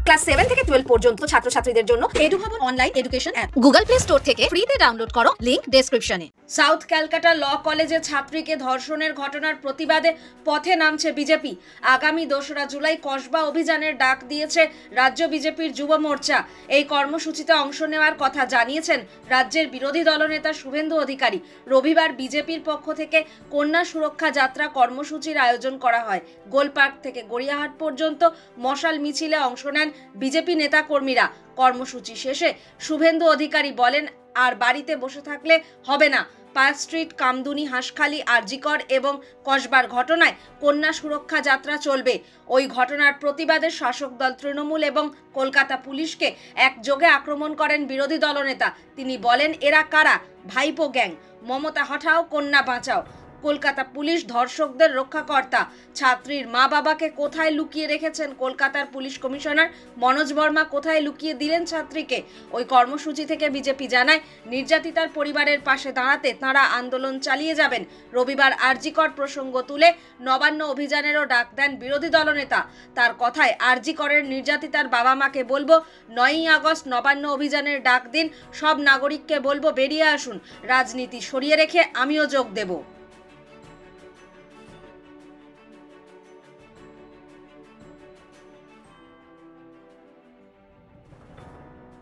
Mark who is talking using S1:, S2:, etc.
S1: Class 7 থেকে 12 পর্যন্ত ছাত্রছাত্রীদের জন্য এডু ভবন online education app Google play store থেকে ফ্রিতে ডাউনলোড করো, লিংক ডেসক্রিপশনে। সাউথ ক্যালকাটা ল কলেজে ছাত্রীকে ধর্ষণের ঘটনার প্রতিবাদে পথে নামছে বিজেপি। আগামী 2রা জুলাই কসবা অভিযানের ডাক দিয়েছে রাজ্য বিজেপির যুব মোর্চা। এই কর্মসূচিতে অংশ নেওয়ার কথা জানিয়েছেন রাজ্যের বিরোধী দলনেতা শুভেন্দু অধিকারী। রবিবার বিজেপির পক্ষ থেকে কন্যা সুরক্ষা যাত্রা কর্মসূচির আয়োজন করা হয়। গোলপার্ক থেকে গড়িয়াহাট পর্যন্ত মশাল মিছিলে অংশ নেন বিজেপি নেতা কর্মীরা। কর্মসূচি শেষে শুভেন্দু অধিকারী বলেন, আর বাড়িতে বসে থাকলে হবে না। পার্ক স্ট্রিট, কামদুনি, হাঁসখালি, আরজিকর এবং কসবার ঘটনায় কন্যা সুরক্ষা যাত্রা চলবে। ওই ঘটনার প্রতিবাদে শাসক দল তৃণমূল এবং কলকাতা পুলিশকে একযোগে আক্রমণ করেন বিরোধী দলনেতা। তিনি বলেন, এরা কারা? ভাইপো গ্যাং। মমতা হটাও, কন্যা বাঁচাও। কলকাতা পুলিশ ধর্ষকদের রক্ষাকর্তা। ছাত্রীর মা বাবাকে কোথায় লুকিয়ে রেখেছেন কলকাতার পুলিশ কমিশনার মনোজ বর্মা? কোথায় লুকিয়ে দিলেন ছাত্রীকে? ওই কর্মসূচি থেকে বিজেপি জানায়, নির্যাতিতার পরিবারের পাশে দাঁড়াতে তাঁরা আন্দোলন চালিয়ে যাবেন। রবিবার আরজিকর প্রসঙ্গ তুলে নবান্ন অভিযানেরও ডাক দেন বিরোধী দলনেতা। তার কথায়, আরজিকরের নির্যাতিতার বাবা মাকে বলবো 9ই আগস্ট নবান্ন অভিযানের ডাক দিন। সব নাগরিককে বলবো বেরিয়ে আসুন। রাজনীতি সরিয়ে রেখে আমিও যোগ দেব।